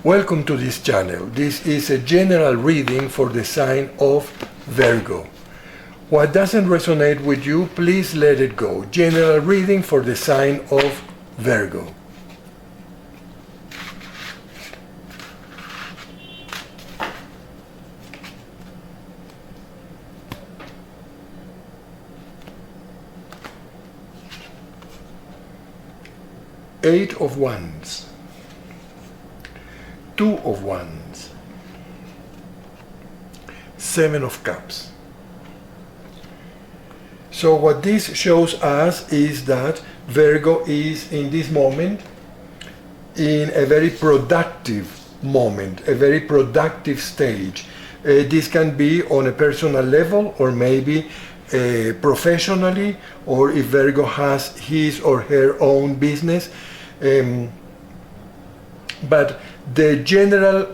Welcome to this channel. This is a general reading for the sign of Virgo. What doesn't resonate with you, please let it go. General reading for the sign of Virgo. Eight of Wands, Two of Wands, Seven of Cups. So what this shows us is that Virgo is in this moment in a very productive moment, a very productive stage. This can be on a personal level or maybe professionally, or if Virgo has his or her own business. But the general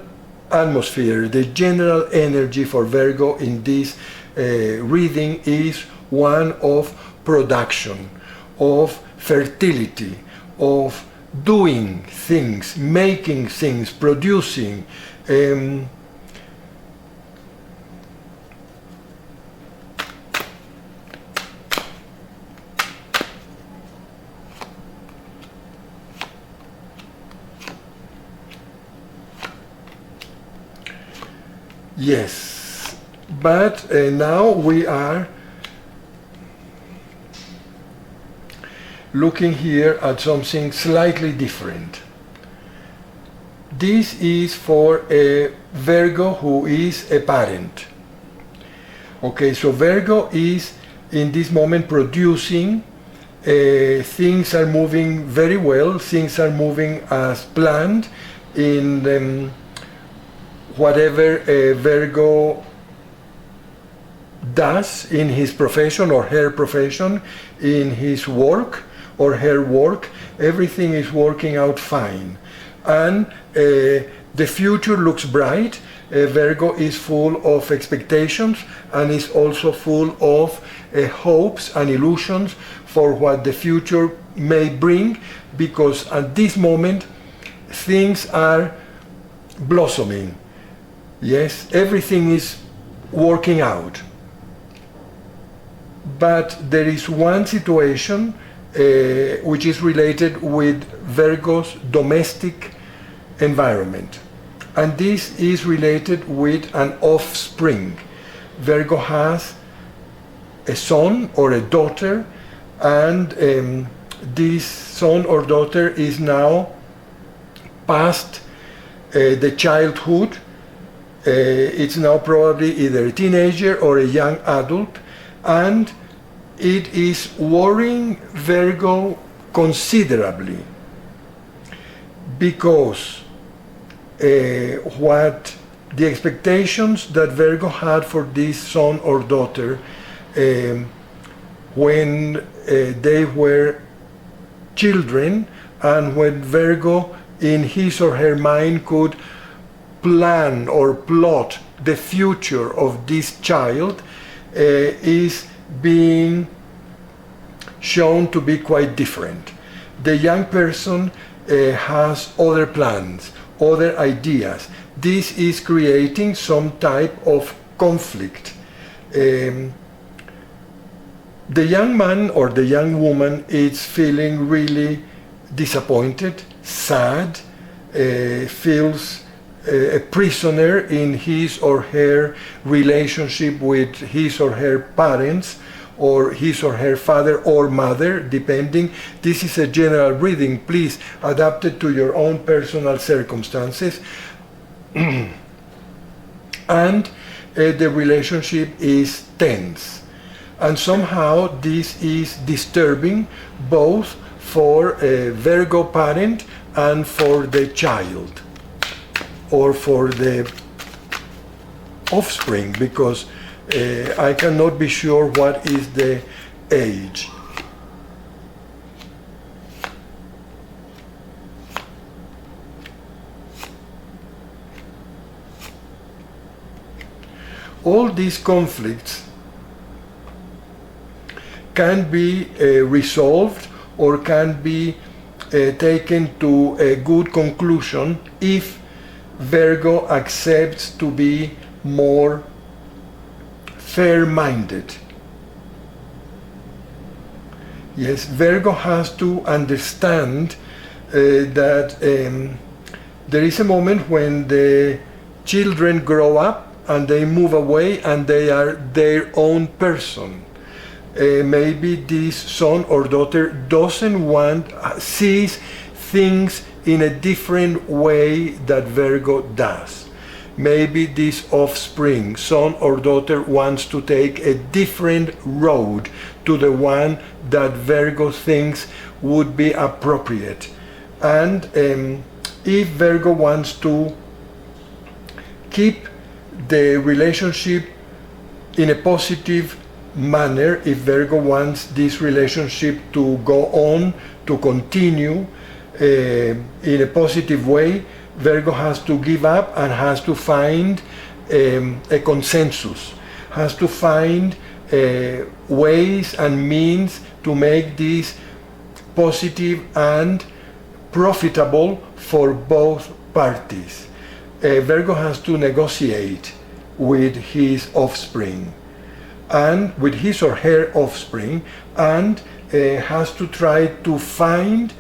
atmosphere, the general energy for Virgo in this reading is one of production, of fertility, of doing things, making things, producing. Yes, but now we are looking here at something slightly different. This is for a Virgo who is a parent. Okay, so Virgo is in this moment producing. Things are moving very well, things are moving as planned in whatever Virgo does in his profession or her profession, in his work or her work, everything is working out fine. And the future looks bright. Virgo is full of expectations and is also full of hopes and illusions for what the future may bring, because at this moment things are blossoming. Yes, everything is working out. But there is one situation which is related with Virgo's domestic environment. And this is related with an offspring. Virgo has a son or a daughter, and this son or daughter is now past the childhood. It's now probably either a teenager or a young adult, and it is worrying Virgo considerably, because what the expectations that Virgo had for this son or daughter when they were children, and when Virgo in his or her mind could plan or plot the future of this child, is being shown to be quite different. The young person has other plans, other ideas. This is creating some type of conflict. The young man or the young woman is feeling really disappointed, sad, feels a prisoner in his or her relationship with his or her parents, or his or her father or mother, depending. This is a general reading. Please adapt it to your own personal circumstances. And the relationship is tense. And somehow this is disturbing both for a Virgo parent and for the child, or for the offspring, because I cannot be sure what is the age. All these conflicts can be resolved or can be taken to a good conclusion if Virgo accepts to be more fair-minded. Yes, Virgo has to understand that there is a moment when the children grow up and they move away and they are their own person. Maybe this son or daughter sees things in a different way that Virgo does. Maybe this offspring, son or daughter, wants to take a different road to the one that Virgo thinks would be appropriate. And if Virgo wants to keep the relationship in a positive manner, if Virgo wants this relationship to go on, to continue in a positive way, Virgo has to give up and has to find a consensus, has to find ways and means to make this positive and profitable for both parties. Virgo has to negotiate with his offspring and with his or her offspring, and has to try to find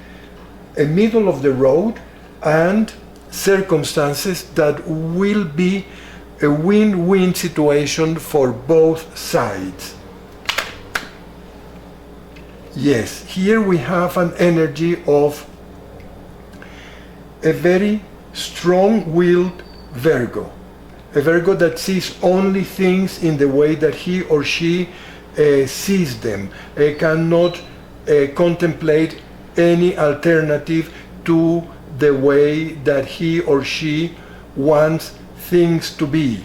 a middle of the road and circumstances that will be a win-win situation for both sides. Yes, here we have an energy of a very strong-willed Virgo, a Virgo that sees only things in the way that he or she sees them, cannot contemplate any alternative to the way that he or she wants things to be.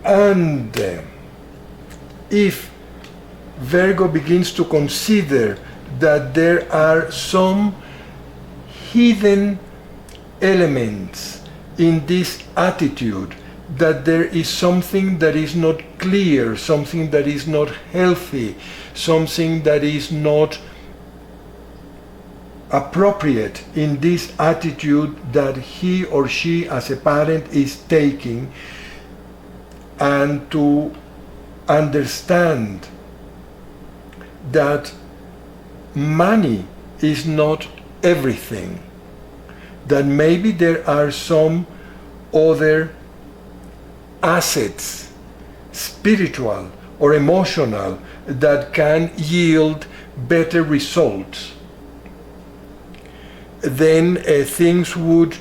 And if Virgo begins to consider that there are some hidden elements in this attitude, that there is something that is not clear, something that is not healthy, something that is not appropriate in this attitude that he or she as a parent is taking, and to understand that money is not everything, that maybe there are some other assets, spiritual or emotional, that can yield better results, then things would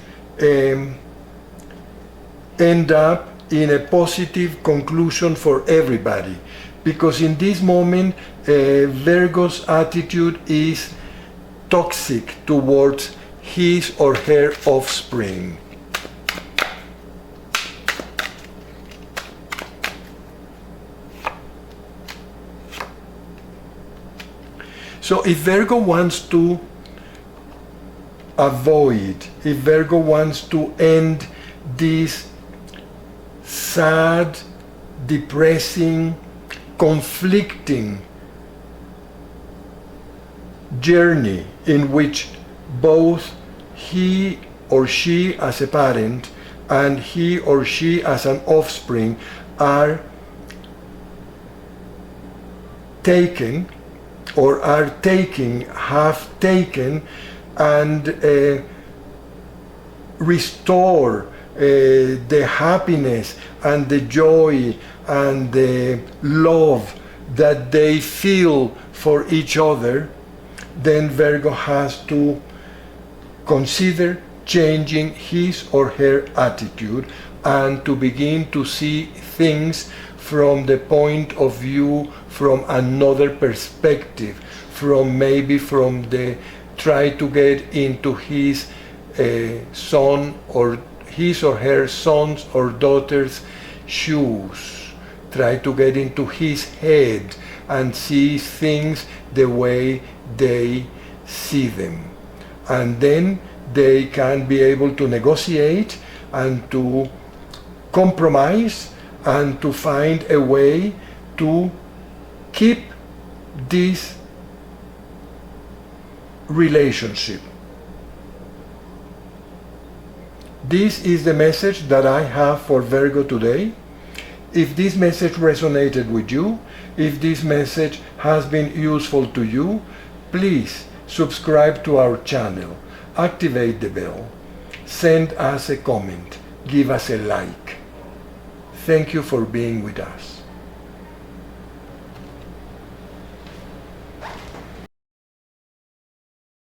end up in a positive conclusion for everybody. Because in this moment, Virgo's attitude is toxic towards his or her offspring. So if Virgo wants to avoid, if Virgo wants to end this sad, depressing, conflicting journey in which both he or she as a parent and he or she as an offspring are taken, or are taking, have taken, and restore the happiness and the joy and the love that they feel for each other, then Virgo has to consider changing his or her attitude and to begin to see things from the point of view, from another perspective, from maybe from the try to get into his son or his or her son's or daughter's shoes, try to get into his head and see things the way they see them. And then they can be able to negotiate and to compromise and to find a way to keep this relationship. This is the message that I have for Virgo today. If this message resonated with you, if this message has been useful to you, please subscribe to our channel, activate the bell, send us a comment, give us a like. Thank you for being with us.